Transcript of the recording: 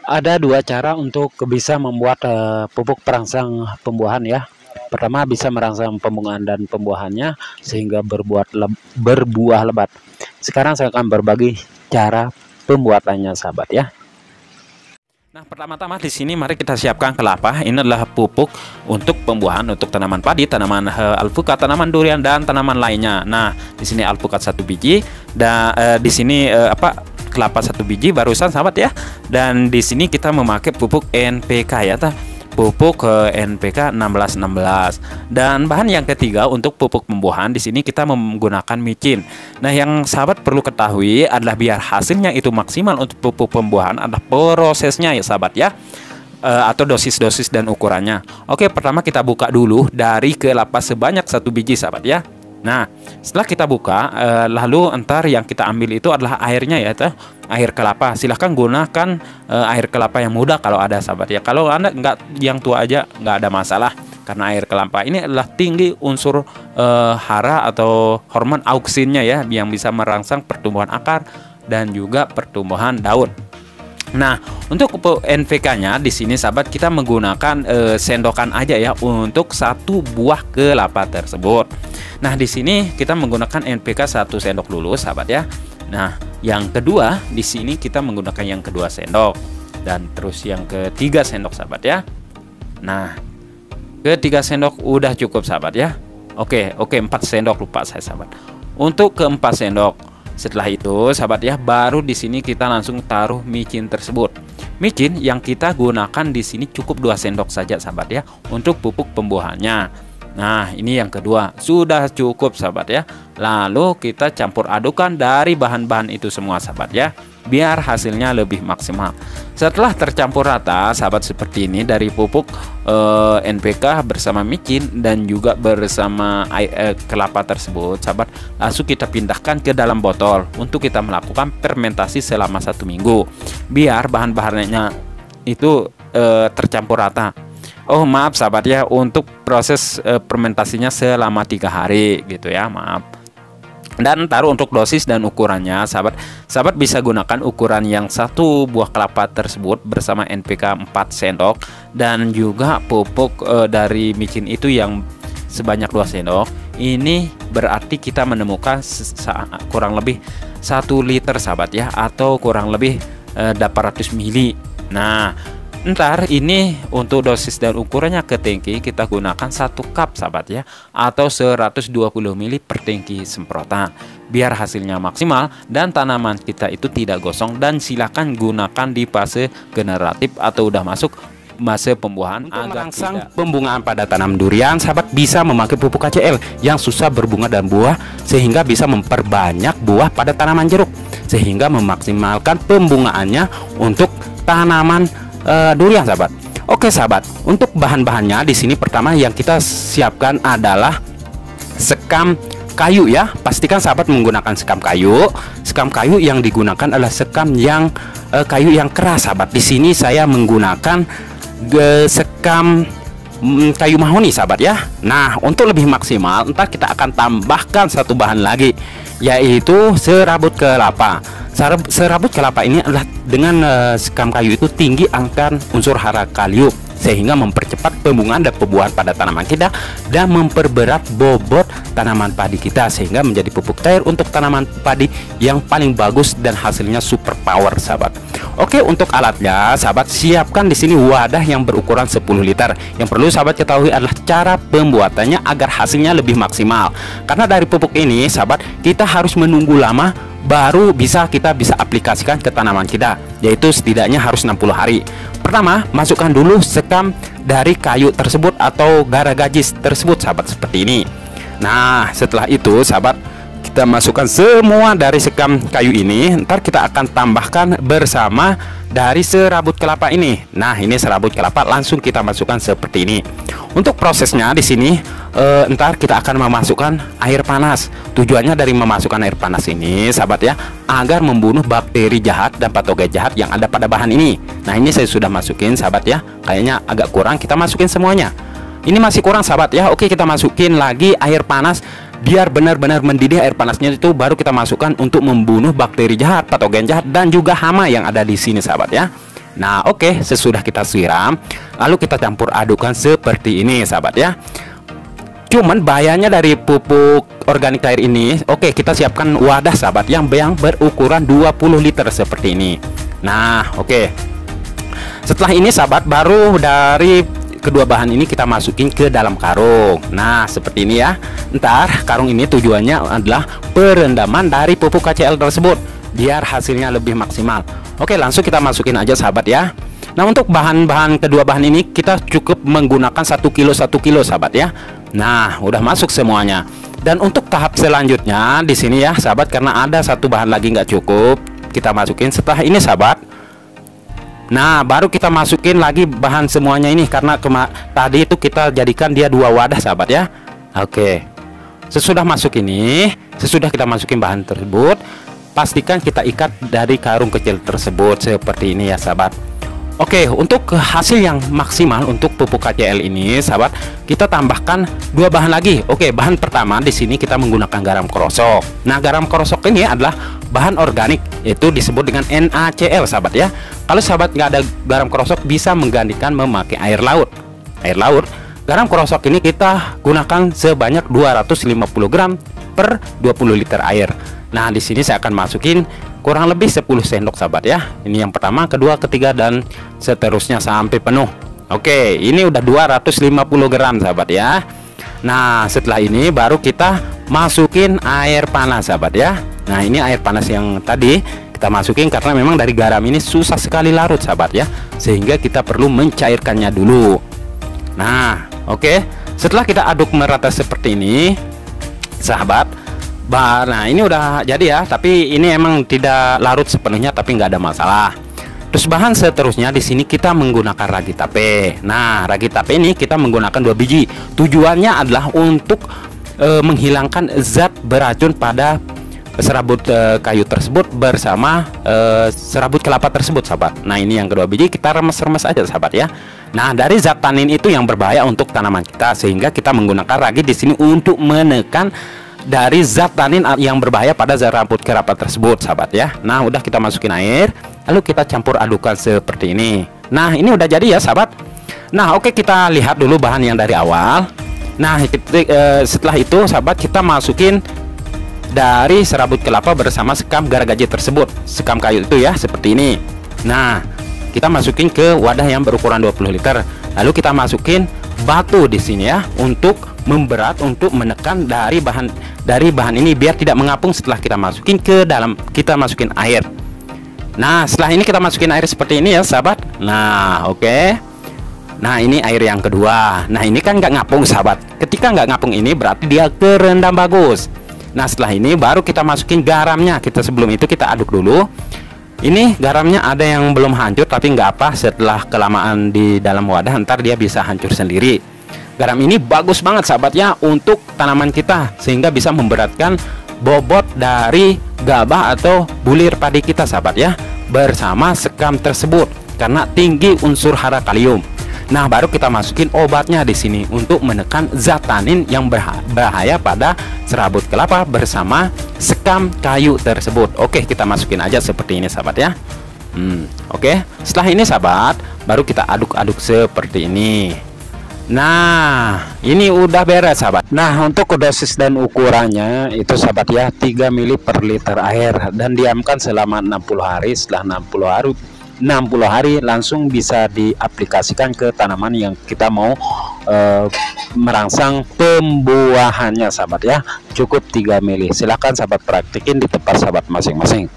Ada dua cara untuk bisa membuat pupuk perangsang pembuahan ya. Pertama bisa merangsang pembungaan dan pembuahannya sehingga berbuah lebat. Sekarang saya akan berbagi cara pembuatannya sahabat ya. Nah, pertama-tama di sini mari kita siapkan kelapa. Ini adalah pupuk untuk pembuahan untuk tanaman padi, tanaman alpukat, tanaman durian dan tanaman lainnya. Nah, di sini alpukat 1 biji dan di sini kelapa 1 biji barusan sahabat ya. Dan di sini kita memakai pupuk NPK ya, pupuk NPK 1616. Dan bahan yang ketiga untuk pupuk pembuahan di sini kita menggunakan micin. Nah, yang sahabat perlu ketahui adalah biar hasilnya itu maksimal untuk pupuk pembuahan adalah prosesnya ya sahabat ya. Atau dosis-dosis dan ukurannya. Oke, pertama kita buka dulu dari kelapa sebanyak 1 biji sahabat ya. Nah, setelah kita buka, lalu entar yang kita ambil itu adalah airnya ya, air kelapa. Silahkan gunakan air kelapa yang muda kalau ada sahabat ya. Kalau Anda nggak yang tua aja nggak ada masalah, karena air kelapa ini adalah tinggi unsur hara atau hormon auksinnya ya, yang bisa merangsang pertumbuhan akar dan juga pertumbuhan daun. Nah, untuk NPK-nya di sini sahabat kita menggunakan sendokan aja ya untuk 1 buah kelapa tersebut. Nah, di sini kita menggunakan NPK 1 sendok dulu sahabat ya. Nah, yang kedua di sini kita menggunakan yang kedua sendok dan terus yang ketiga sendok sahabat ya. Nah, ketiga sendok udah cukup sahabat ya. Oke, 4 sendok lupa saya sahabat. Untuk keempat sendok. Setelah itu sahabat ya, baru di sini kita langsung taruh micin tersebut. Micin yang kita gunakan di sini cukup 2 sendok saja sahabat ya untuk pupuk pembuahannya. Nah, ini yang kedua sudah cukup sahabat ya. Lalu kita campur adukan dari bahan-bahan itu semua sahabat ya, biar hasilnya lebih maksimal. Setelah tercampur rata sahabat seperti ini dari pupuk NPK bersama micin dan juga bersama kelapa tersebut sahabat, langsung kita pindahkan ke dalam botol untuk kita melakukan fermentasi selama 1 minggu biar bahan-bahannya itu tercampur rata. Oh maaf sahabat ya, untuk proses fermentasinya selama 3 hari gitu ya, maaf. Dan taruh untuk dosis dan ukurannya sahabat bisa gunakan ukuran yang 1 buah kelapa tersebut bersama NPK 4 sendok dan juga pupuk dari micin itu yang sebanyak 2 sendok. Ini berarti kita menemukan kurang lebih 1 liter sahabat ya, atau kurang lebih 800 mili. Nah, ntar ini untuk dosis dan ukurannya ke tangki kita gunakan 1 cup sahabat ya, atau 120 ml per tangki semprotan biar hasilnya maksimal dan tanaman kita itu tidak gosong. Dan silakan gunakan di fase generatif atau udah masuk masa pembuahan. Untuk merangsang pembungaan pada tanam durian sahabat bisa memakai pupuk KCL yang susah berbunga dan buah, sehingga bisa memperbanyak buah pada tanaman jeruk sehingga memaksimalkan pembungaannya untuk tanaman durian sahabat. Oke sahabat, untuk bahan-bahannya di sini pertama yang kita siapkan adalah sekam kayu ya. Pastikan sahabat menggunakan sekam kayu. Sekam kayu yang digunakan adalah sekam yang kayu yang keras sahabat. Di sini saya menggunakan sekam kayu mahoni sahabat ya. Nah, untuk lebih maksimal ntar kita akan tambahkan 1 bahan lagi, yaitu serabut kelapa. Serabut kelapa ini adalah dengan sekam kayu itu tinggi akan unsur hara kalium sehingga mempercepat pembungaan dan pembuahan pada tanaman kita dan memperberat bobot tanaman padi kita sehingga menjadi pupuk cair untuk tanaman padi yang paling bagus dan hasilnya super power sahabat. Oke, untuk alatnya sahabat siapkan di sini wadah yang berukuran 10 liter. Yang perlu sahabat ketahui adalah cara pembuatannya agar hasilnya lebih maksimal. Karena dari pupuk ini sahabat kita harus menunggu lama baru kita bisa aplikasikan ke tanaman kita, yaitu setidaknya harus 60 hari. Pertama, masukkan dulu sekam dari kayu tersebut atau garagajis tersebut sahabat seperti ini. Nah, setelah itu sahabat kita masukkan semua dari sekam kayu ini. Ntar kita akan tambahkan bersama dari serabut kelapa ini. Nah, ini serabut kelapa langsung kita masukkan seperti ini. Untuk prosesnya di sini ntar kita akan memasukkan air panas. Tujuannya dari memasukkan air panas ini sahabat ya, agar membunuh bakteri jahat dan patogen jahat yang ada pada bahan ini. Nah, ini saya sudah masukin sahabat ya. Kayaknya agak kurang, kita masukin semuanya. Ini masih kurang sahabat ya. Oke, kita masukin lagi air panas biar benar-benar mendidih air panasnya itu, baru kita masukkan untuk membunuh bakteri jahat, patogen jahat dan juga hama yang ada di sini sahabat ya. Nah, oke, sesudah kita siram, lalu kita campur adukan seperti ini, sahabat ya. Cuman bahayanya dari pupuk organik cair ini, oke, kita siapkan wadah, sahabat, yang berukuran 20 liter seperti ini. Nah, oke. Setelah ini, sahabat, baru dari kedua bahan ini kita masukin ke dalam karung. Nah, seperti ini ya. Ntar karung ini tujuannya adalah perendaman dari pupuk KCL tersebut biar hasilnya lebih maksimal. Oke, langsung kita masukin aja, sahabat ya. Nah, untuk bahan-bahan kedua bahan ini kita cukup menggunakan 1 kilo, sahabat ya. Nah, udah masuk semuanya. Dan untuk tahap selanjutnya di sini ya, sahabat, karena ada satu bahan lagi nggak cukup, kita masukin setelah ini, sahabat. Nah, baru kita masukin lagi bahan semuanya ini karena tadi itu kita jadikan dia 2 wadah, sahabat ya. Oke. Sesudah masuk ini, sesudah kita masukin bahan tersebut, pastikan kita ikat dari karung kecil tersebut seperti ini ya, sahabat. Oke, untuk hasil yang maksimal untuk pupuk KCL ini, sahabat, kita tambahkan 2 bahan lagi. Oke, bahan pertama di sini kita menggunakan garam krosok. Nah, garam krosok ini adalah bahan organik, yaitu disebut dengan NaCl, sahabat ya. Kalau sahabat nggak ada garam krosok, bisa menggantikan memakai air laut. Garam krosok ini kita gunakan sebanyak 250 gram per 20 liter air. Nah, di sini saya akan masukin kurang lebih 10 sendok, sahabat ya. Ini yang pertama, kedua, ketiga, dan seterusnya sampai penuh. Oke, ini udah 250 gram, sahabat ya. Nah, setelah ini baru kita masukin air panas, sahabat ya. Nah, ini air panas yang tadi kita masukin karena memang dari garam ini susah sekali larut, sahabat ya. Sehingga kita perlu mencairkannya dulu. Nah, oke. Setelah kita aduk merata seperti ini, sahabat, nah ini udah jadi ya, tapi ini emang tidak larut sepenuhnya, tapi nggak ada masalah. Terus bahan seterusnya di sini kita menggunakan ragi tape. Nah, ragi tape ini kita menggunakan 2 biji. Tujuannya adalah untuk menghilangkan zat beracun pada serabut kayu tersebut bersama serabut kelapa tersebut, sahabat. Nah, ini yang kedua biji kita remes-remes aja, sahabat ya. Nah, dari zat tanin itu yang berbahaya untuk tanaman kita, sehingga kita menggunakan ragi di sini untuk menekan dari zat tanin yang berbahaya pada serabut kelapa tersebut, sahabat ya. Nah, udah kita masukin air, lalu kita campur adukan seperti ini. Nah, ini udah jadi ya, sahabat. Nah, oke, kita lihat dulu bahan yang dari awal. Nah, setelah itu, sahabat, kita masukin dari serabut kelapa bersama sekam gargaji tersebut, sekam kayu itu ya, seperti ini. Nah, kita masukin ke wadah yang berukuran 20 liter. Lalu kita masukin batu di sini ya, untuk memberat, untuk menekan dari bahan ini biar tidak mengapung setelah kita masukin ke dalam, kita masukin air. Nah, setelah ini kita masukin air seperti ini ya, sahabat. Nah, oke. Nah, ini air yang kedua. Nah, ini kan nggak ngapung, sahabat. Ketika nggak ngapung ini berarti dia kerendam bagus. Nah, setelah ini baru kita masukin garamnya. Sebelum itu kita aduk dulu. Ini garamnya ada yang belum hancur, tapi nggak apa, setelah kelamaan di dalam wadah ntar dia bisa hancur sendiri. Garam ini bagus banget, sahabat ya, untuk tanaman kita, sehingga bisa memberatkan bobot dari gabah atau bulir padi kita, sahabat ya, bersama sekam tersebut karena tinggi unsur hara kalium. Nah, baru kita masukin obatnya di sini untuk menekan zat tanin yang bahaya pada serabut kelapa bersama sekam kayu tersebut. Oke, kita masukin aja seperti ini, sahabat ya. Oke, setelah ini, sahabat, baru kita aduk-aduk seperti ini. Nah, ini udah beres, sahabat. Nah, untuk dosis dan ukurannya itu, sahabat ya, 3 ml per liter air dan diamkan selama 60 hari. Setelah 60 hari langsung bisa diaplikasikan ke tanaman yang kita mau merangsang pembuahannya, sahabat ya. Cukup 3 ml. Silahkan sahabat praktikin di tempat sahabat masing-masing.